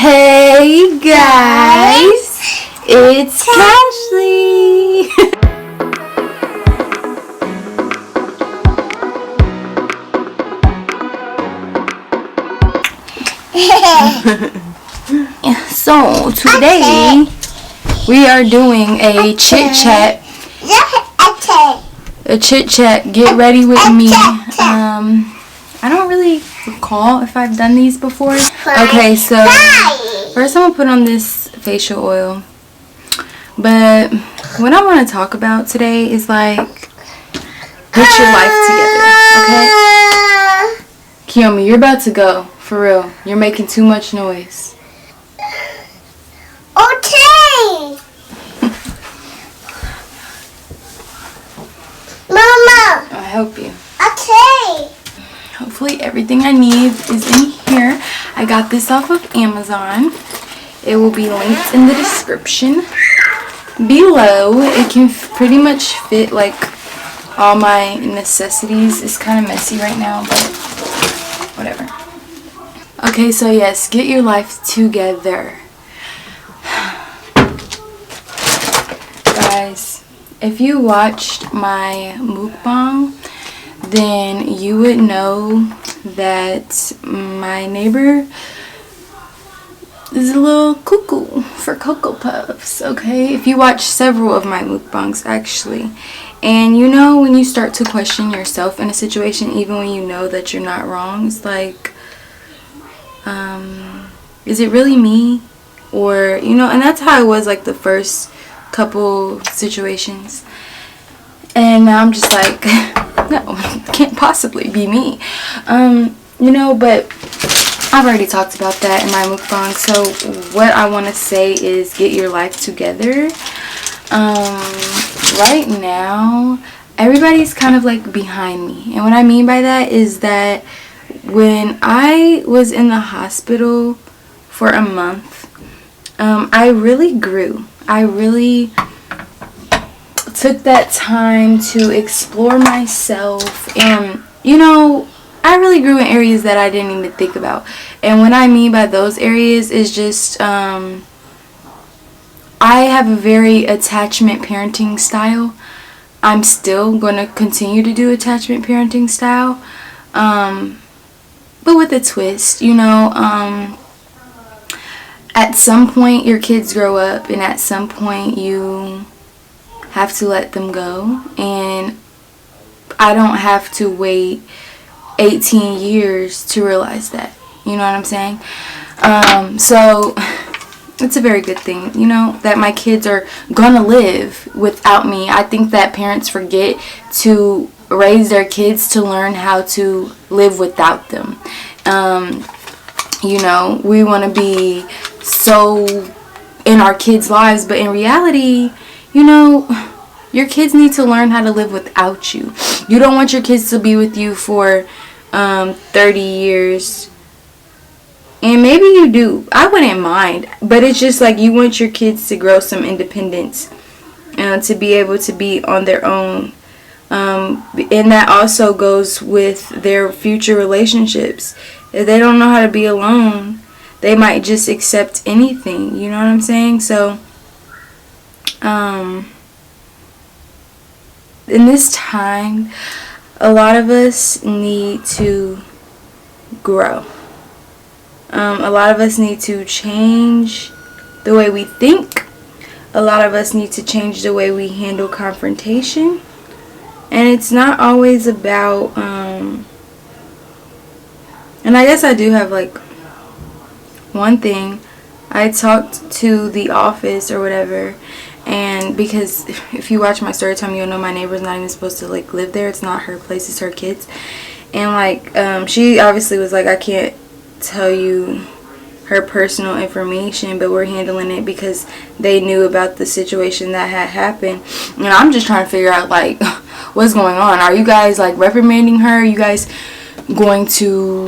Hey guys, it's Cashley. So today we are doing a chit chat. A chit chat. Get ready with me. I don't really recall if I've done these before. Okay, so first I'm gonna put on this facial oil. But what I want to talk about today is like, get your life together, okay? Kiyomi, you're about to go, for real. You're making too much noise. Okay. Mama. I'll help you. Okay. Hopefully everything I need is in here. I got this off of Amazon. It will be linked in the description below. It can pretty much fit like all my necessities. It's kind of messy right now, but whatever. Okay, so yes, get your life together. Guys, if you watched my mukbang, then you would know that my neighbor is a little cuckoo for Cocoa Puffs, okay? If you watch several of my mukbangs, actually. And you know when you start to question yourself in a situation, even when you know that you're not wrong, it's like, is it really me? Or, you know, and that's how it was like the first couple situations. And now I'm just like, no, it can't possibly be me. You know, but I've already talked about that in my mukbang. So what I want to say is get your life together. Right now, everybody's kind of like behind me. And what I mean by that is that when I was in the hospital for a month, I really grew. I really took that time to explore myself, and you know, I really grew in areas that I didn't even think about. And what I mean by those areas is just I have a very attachment parenting style. I'm still going to continue to do attachment parenting style, but with a twist, you know. At some point your kids grow up, and at some point you have to let them go, and I don't have to wait 18 years to realize that. You know what I'm saying? So it's a very good thing, you know, that my kids are gonna live without me. I think that parents forget to raise their kids to learn how to live without them. You know, we want to be so in our kids' lives, but in reality, you know, your kids need to learn how to live without you. You don't want your kids to be with you for 30 years. And maybe you do. I wouldn't mind. But it's just like you want your kids to grow some independence and to be able to be on their own. And that also goes with their future relationships. If they don't know how to be alone, they might just accept anything. You know what I'm saying? So, in this time, a lot of us need to grow. A lot of us need to change the way we think. A lot of us need to change the way we handle confrontation. And it's not always about, and I guess I do have like one thing. I talked to the office or whatever, and because if you watch my story time, you'll know my neighbor's not even supposed to like live there. It's not her place, it's her kids. And like she obviously was like, I can't tell you her personal information, but we're handling it because they knew about the situation that had happened. And I'm just trying to figure out like what's going on. Are you guys like reprimanding her? Are you guys going to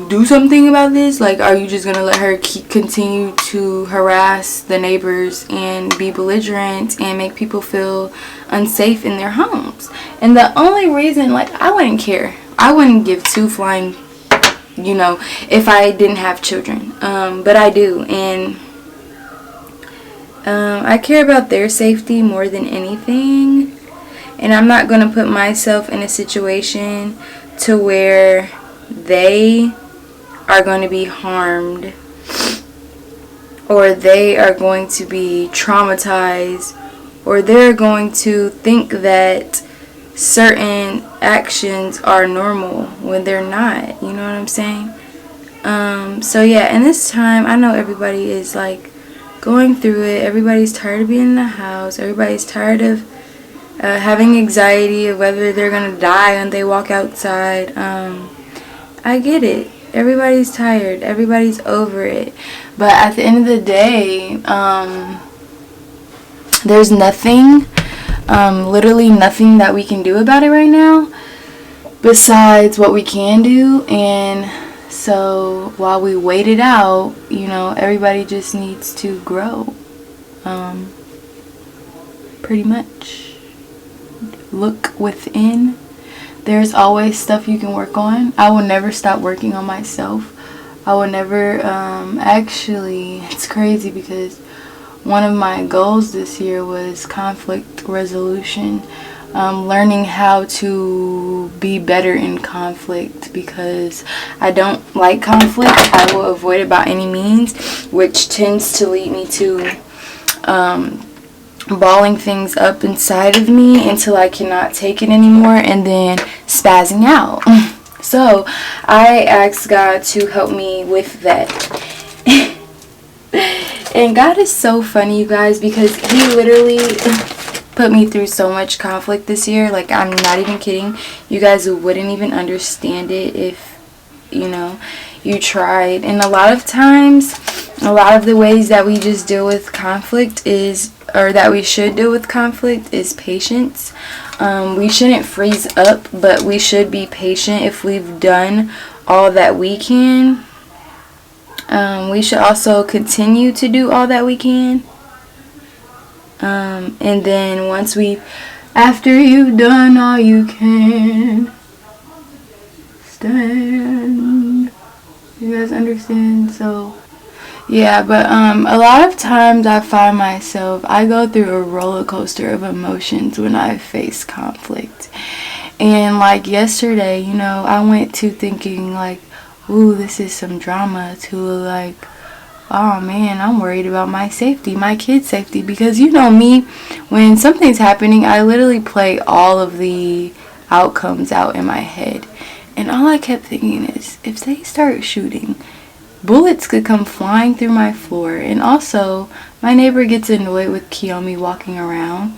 do something about this? Like, are you just gonna let her continue to harass the neighbors and be belligerent and make people feel unsafe in their homes? And the only reason, like, I wouldn't care. I wouldn't give two flying you know, if I didn't have children. But I do, and I care about their safety more than anything. And I'm not going to put myself in a situation to where they are going to be harmed or they are going to be traumatized or they're going to think that certain actions are normal when they're not. You know what I'm saying? So yeah, and this time I know everybody is like going through it. Everybody's tired of being in the house. Everybody's tired of having anxiety of whether they're gonna die when they walk outside. I get it. Everybody's tired. Everybody's over it. But at the end of the day, there's nothing, literally nothing that we can do about it right now besides what we can do. And so while we wait it out, you know, everybody just needs to grow. Pretty much. Look within. There's always stuff you can work on. I will never stop working on myself. I will never, actually, it's crazy because one of my goals this year was conflict resolution. Learning how to be better in conflict because I don't like conflict. I will avoid it by any means, which tends to lead me to balling things up inside of me until I cannot take it anymore and then spazzing out. So I asked God to help me with that. And God is so funny, you guys, because he literally put me through so much conflict this year. Like, I'm not even kidding. You guys wouldn't even understand it if, you know, you tried. And a lot of times, a lot of the ways that we just deal with conflict is, or that we should deal with conflict, is patience. We shouldn't freeze up, but we should be patient if we've done all that we can. We should also continue to do all that we can. And then once after you've done all you can, stand. You guys understand? So yeah, but a lot of times I find myself, I go through a roller coaster of emotions when I face conflict. And like yesterday, you know, I went to thinking like, ooh, this is some drama, to like, oh man, I'm worried about my safety, my kids' safety. Because you know me, when something's happening, I literally play all of the outcomes out in my head. And all I kept thinking is, if they start shooting, bullets could come flying through my floor. And also, my neighbor gets annoyed with Kiyomi walking around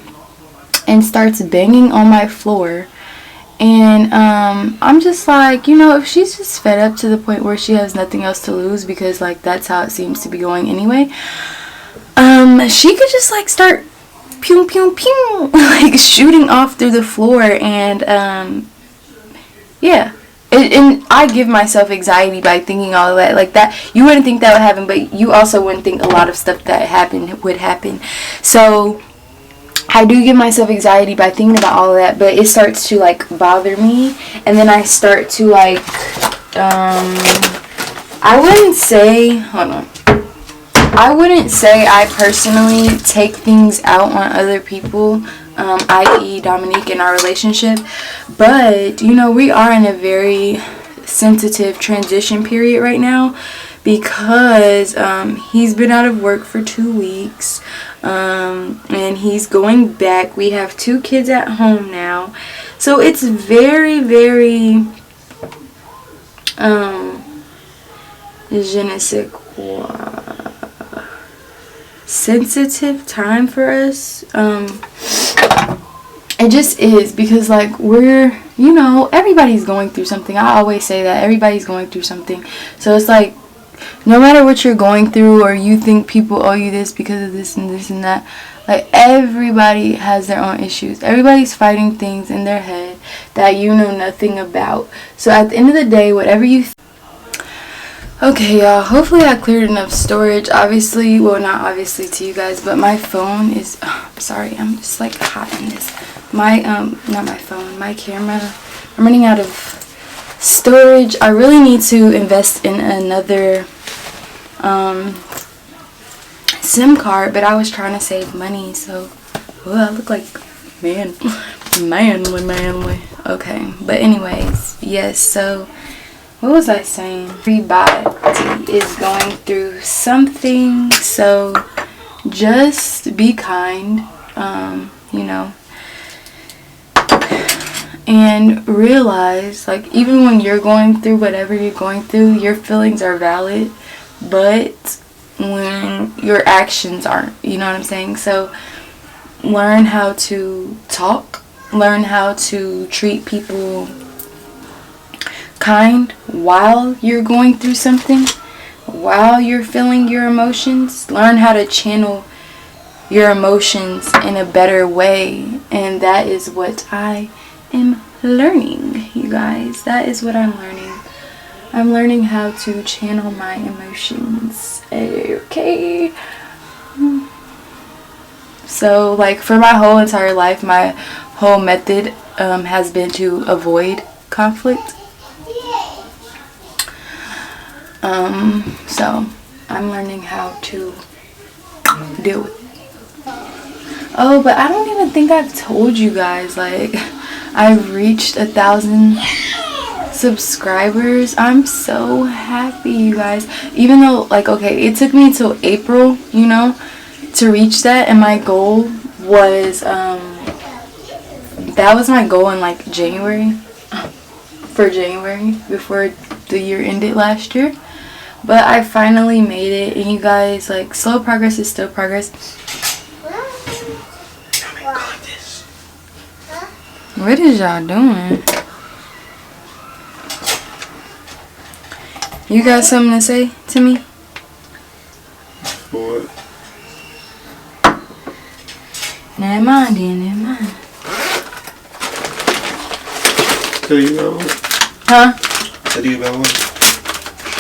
and starts banging on my floor. And I'm just like, you know, if she's just fed up to the point where she has nothing else to lose, because like that's how it seems to be going anyway, she could just like start pew pew pew like shooting off through the floor. And yeah, and I give myself anxiety by thinking all of that. Like that, you wouldn't think that would happen, but you also wouldn't think a lot of stuff that happened would happen. So I do give myself anxiety by thinking about all of that, but it starts to like bother me, and then I start to like, I wouldn't say I personally take things out on other people, i.e. Dominique, in our relationship, but you know, we are in a very sensitive transition period right now because he's been out of work for 2 weeks. And he's going back. We have 2 kids at home now. So it's very, very, je ne sais quoi, sensitive time for us. It just is, because like we're, you know, everybody's going through something. I always say that. Everybody's going through something. So it's like, no matter what you're going through, or you think people owe you this because of this and this and that, like everybody has their own issues. Everybody's fighting things in their head that you know nothing about. So at the end of the day, whatever you okay, y'all, hopefully I cleared enough storage. Obviously, well, not obviously to you guys, but my phone is, sorry, I'm just like hot in this. My not my phone, my camera, I'm running out of storage. I really need to invest in another SIM card, but I was trying to save money, so I look like manly. Okay, but anyways, yes, so what was I saying? Everybody is going through something, so just be kind, you know, and realize, like, even when you're going through whatever you're going through, your feelings are valid, but when your actions aren't, you know what I'm saying? So learn how to talk, learn how to treat people kind while you're going through something, while you're feeling your emotions. Learn how to channel your emotions in a better way, and that is what I am learning, you guys. That is what I'm learning. I'm learning how to channel my emotions. Okay. So, like, for my whole entire life, my whole method has been to avoid conflict. So I'm learning how to deal with it. Oh, but I don't even think I've told you guys, like, I've reached 1,000 subscribers. I'm so happy, you guys. Even though, like, okay, it took me till April, you know, to reach that, and my goal was that was my goal in, like, January, for January, before the year ended last year. But I finally made it, and you guys, like, slow progress is still progress. What is y'all doing? You got something to say to me? What? Never mind, then, never mind. Tell you about what? Huh? Tell you about what?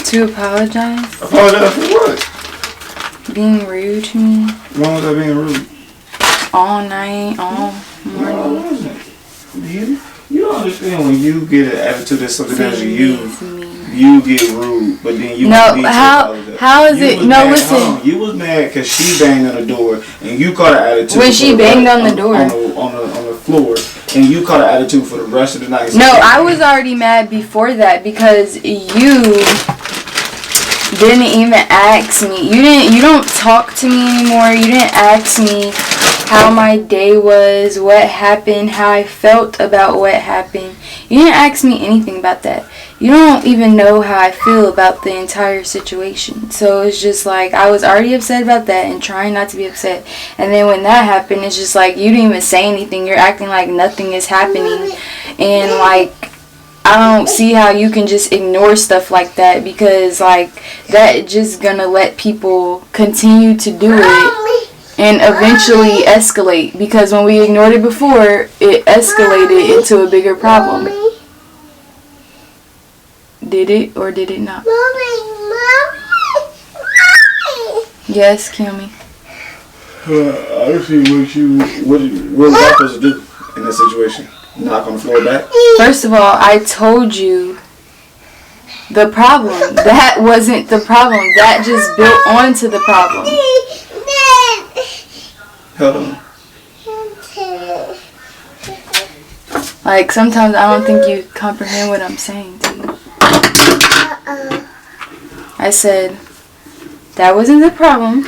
To apologize? Apologize for what? Being rude to me. Why was I being rude? All night, all No, I morning. wasn't. You don't understand when you get an attitude that something else you get rude, but then you No, need to how is you it? was No, mad, listen. hold on. You was mad because she banged on the door, and you caught an attitude. When she banged on the door on the floor, and you caught an attitude for the rest of the night. No, I was already mad before that because you didn't even ask me. You don't talk to me anymore. You didn't ask me how my day was, what happened, how I felt about what happened. You didn't ask me anything about that. You don't even know how I feel about the entire situation. So it's just like, I was already upset about that and trying not to be upset. And then when that happened, it's just like, you didn't even say anything. You're acting like nothing is happening. And like, I don't see how you can just ignore stuff like that, because like, that just gonna let people continue to do it and eventually escalate, because when we ignored it before, it escalated into a bigger problem. Did it or did it not? Yes, Kimmy. I don't see what was I supposed to do in that situation? Knock on the floor back? First of all, I told you the problem. That wasn't the problem. That just built onto the problem. Hold on. Like, sometimes I don't think you comprehend what I'm saying to you. I said, that wasn't the problem.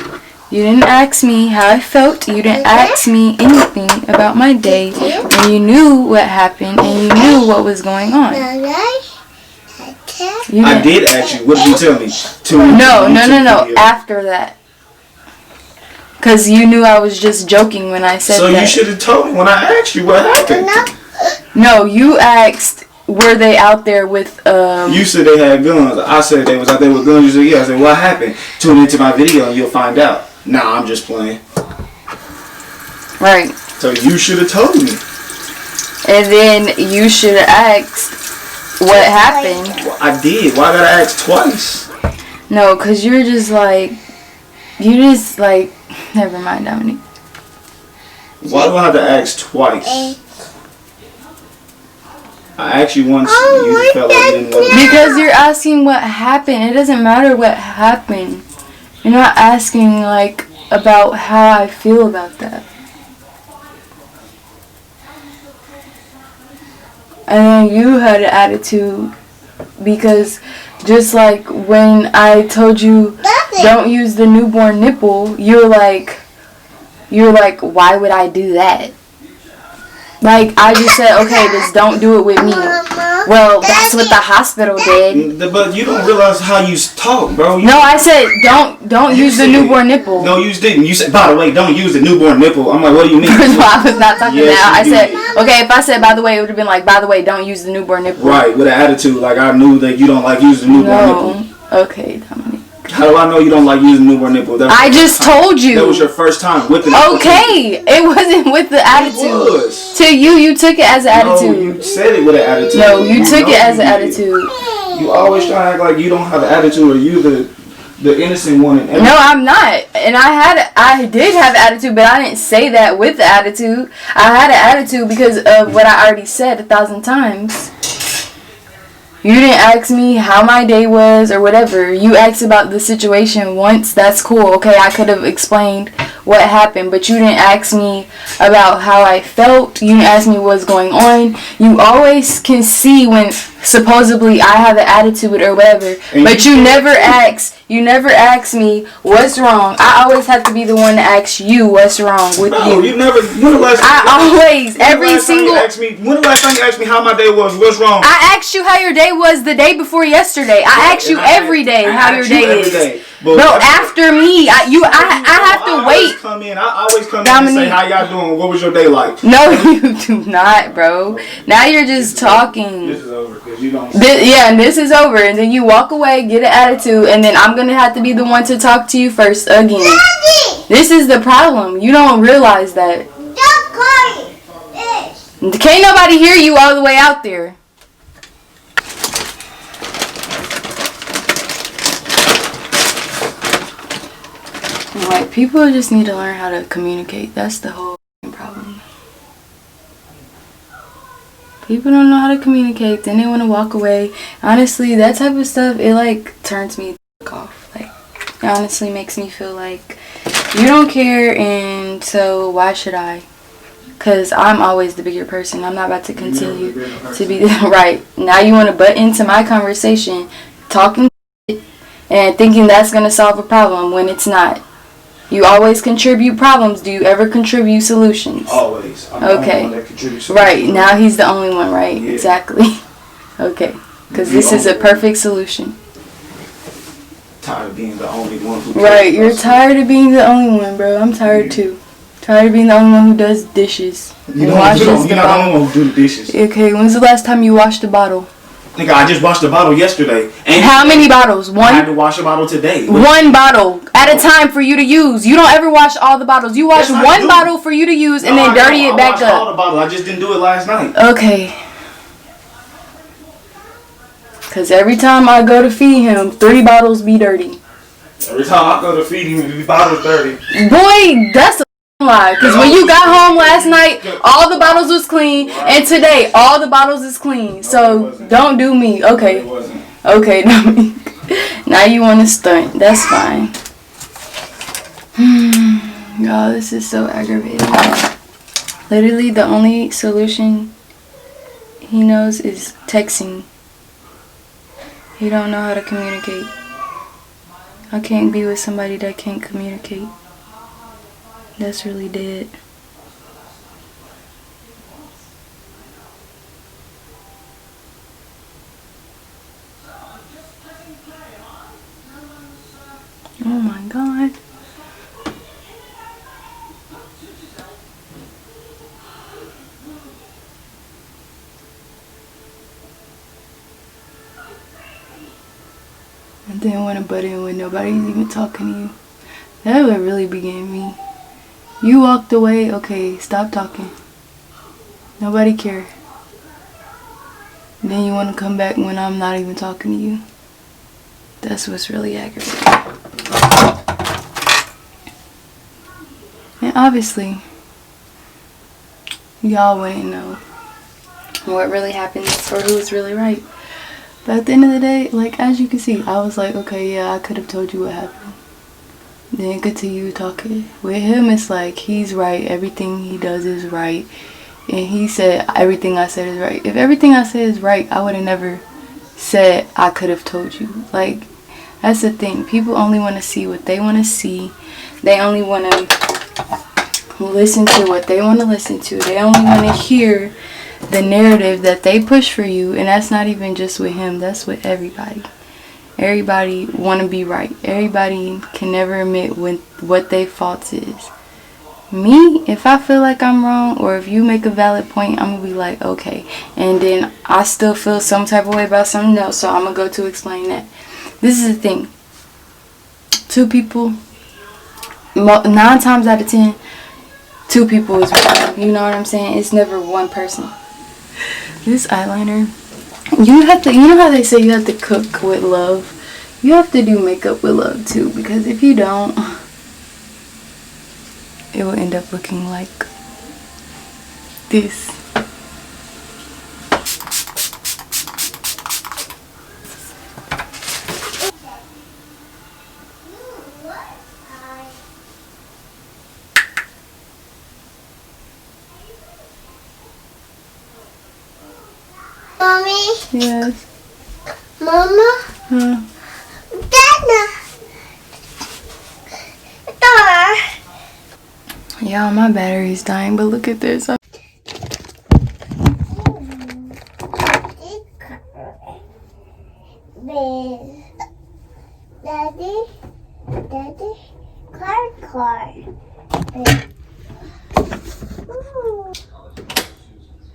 You didn't ask me how I felt. You didn't ask me anything about my day. And you knew what happened, and you knew what was going on. I did ask you. What did you tell me? No. After that. Because you knew I was just joking when I said that. So you should have told me when I asked you what happened. No, you asked, were they out there with, You said they had guns. I said they was out there with guns. You said, yeah. I said, what happened? Tune into my video and you'll find out. Nah, I'm just playing. Right. So you should have told me. And then you should have asked what happened. Well, I did. Why gotta ask twice? No, because you're just like, never mind, Dominique. Why do I have to ask twice? I asked you once, you felt like you didn't want to. Because you're asking what happened. It doesn't matter what happened. You're not asking, like, about how I feel about that. And then you had an attitude because just like when I told you don't use the newborn nipple, you're like, why would I do that? Like, I just said, okay, just don't do it with me. Well, that's what the hospital did. But you don't realize how you talk, bro. No, I said don't use the newborn nipple. No, you didn't. You said, by the way, don't use the newborn nipple. I'm like, what do you mean? First of all, I was not talking Yes, now. I you said, did. okay, if I said by the way, it would have been like, by the way, don't use the newborn nipple. Right, with an attitude. Like, I knew that you don't like using the newborn nipple. No. Okay, Dominic. How do I know you don't like using the newborn nipple? I just told you. That was your first time with the nipple. Okay, it wasn't with the attitude. It was. To you took it as an attitude. No, you said it with an attitude. No, you took it as an did. attitude. You always try to act like you don't have an attitude, or you the innocent one. And No, I'm not. And I did have attitude, but I didn't say that with the attitude. I had an attitude because of what I already said 1,000 times. You didn't ask me how my day was or whatever. You asked about the situation once. That's cool. Okay, I could have explained what happened, but you didn't ask me about how I felt. You didn't ask me what's going on. You always can see when supposedly I have an attitude or whatever, but you never ask. You never ask me what's wrong. I always have to be the one to ask you what's wrong with No, you. you never. When the last when the last time you asked me how my day was, what's wrong? I asked you how your day was the day before yesterday. I ask you every day how your day is. Bro, after me, I have to wait. I always come in and say, how y'all doing? What was your day like? No, you do not, bro. Now you're just talking. This is over because you don't. This is over, and then you walk away, get an attitude, and then I'm gonna have to be the one to talk to you first again. Daddy! This is the problem. You don't realize that. Stop calling this. Can't nobody hear you all the way out there. Like, people just need to learn how to communicate. That's the whole problem. People don't know how to communicate. Then they want to walk away. Honestly, that type of stuff, it like turns me off. Like, it honestly makes me feel like you don't care, and so why should I? Because I'm always the bigger person. I'm not about to continue to be right. Now you want to butt into my conversation, talking and thinking that's going to solve a problem when it's not. You always contribute problems. Do you ever contribute solutions? Always. I'm okay. The only one that contributes solutions. Right. Now he's the only one, right? Yeah. Exactly. Okay. Because this is a perfect solution. Tired of being the only one who. Right. You're tired of being the only one, bro. I'm tired too. Tired of being the only one who does dishes. You're not the only one who do the dishes. Okay. When's the last time you washed a bottle? Nigga, I just washed the bottle yesterday. And how many bottles? One? I had to wash a bottle today. One bottle at a time for you to use. You don't ever wash all the bottles. You wash one bottle for you to use and then dirty it back up. I washed all the bottles. I just didn't do it last night. Okay. Because every time I go to feed him, 3 bottles be dirty. Every time I go to feed him, the bottle's dirty. Boy, that's a lie. Because when you got home last night, all the bottles was clean. And today, all the bottles is clean. So, don't do me. Okay. Okay, now you want to stunt. That's fine. Y'all, this is so aggravating. Literally, the only solution he knows is texting. He don't know how to communicate. I can't be with somebody that can't communicate. That's really dead. Oh my God. And then want to butt in when nobody's even talking to you. That would really be getting me. You walked away, okay, stop talking. Nobody care. Then you want to come back when I'm not even talking to you. That's what's really aggravating. And obviously, y'all wouldn't know. what really happens or who's really right. But at the end of the day, like, as you can see, I was like, okay, yeah, I could have told you what happened. Then continue talking. With him, it's like, he's right. Everything he does is right. And he said, everything I said is right. If everything I said is right, I would have never said, I could have told you. Like, that's the thing. People only want to see what they want to see. They only want to listen to what they want to listen to. They only want to hear the narrative that they push for you. And that's not even just with him. That's with everybody. Everybody want to be right. Everybody can never admit what their faults is. Me, if I feel like I'm wrong, or if you make a valid point, I'm going to be like, okay. And then I still feel some type of way about something else, so I'm going to go to explain that. This is the thing. 2 people, 9 times out of 10, 2 people is wrong. You know what I'm saying? It's never one person. This eyeliner, you know how they say you have to cook with love? You have to do makeup with love too, because if you don't, it will end up looking like this. Mommy, Yes. Mama, Huh? Dada, Dora. Y'all, my battery's dying, but look at this. Daddy, car.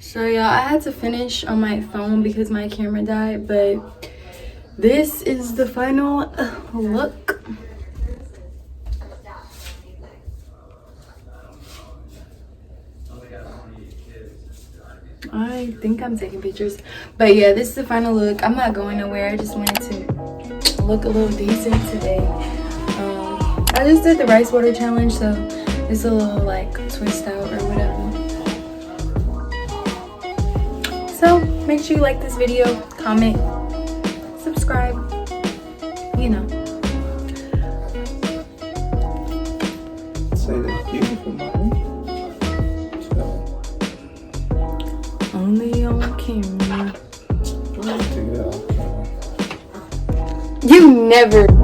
So y'all, I had to finish on my phone because my camera died, but this is the final look. I think I'm taking pictures, but yeah, this is the final look. I'm not going nowhere. I just wanted to look a little decent today. I just did the rice water challenge, so it's a little like twist out or whatever. So make sure you like this video, comment, subscribe, you know. Say that's beautiful, mommy. Only on camera. Take it out. You never.